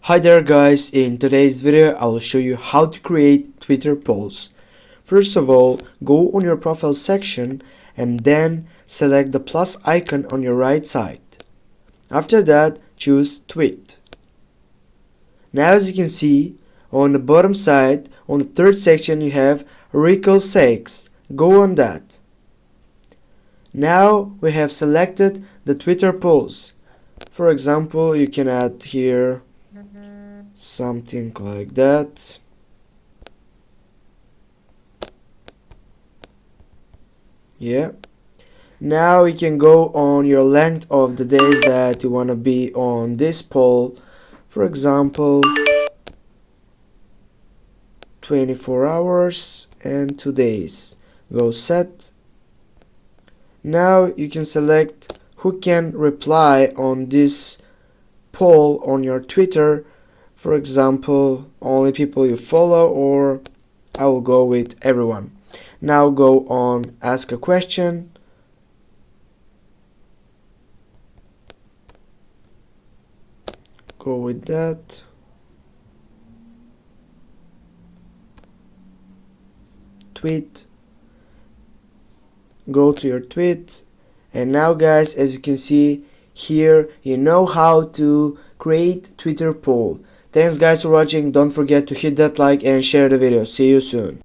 Hi there guys, in today's video I will show you how to create Twitter polls. First of all, go on your profile section and then select the plus icon on your right side. After that, choose tweet. Now as you can see, on the bottom side, on the third section you have Rico Sakes. Go on that. Now we have selected the Twitter polls. For example, you can add here something like that. Yeah. Now you can go on your length of the days that you want to be on this poll. For example, 24 hours and 2 days. Go set. Now you can select who can reply on this poll on your Twitter. For example, only people you follow, or I will go with everyone. Now go on ask a question. Go with that. Tweet. Go to your tweet. And now guys, as you can see here, you know how to create Twitter poll. Thanks guys for watching. Don't forget to hit that like and share the video. See you soon.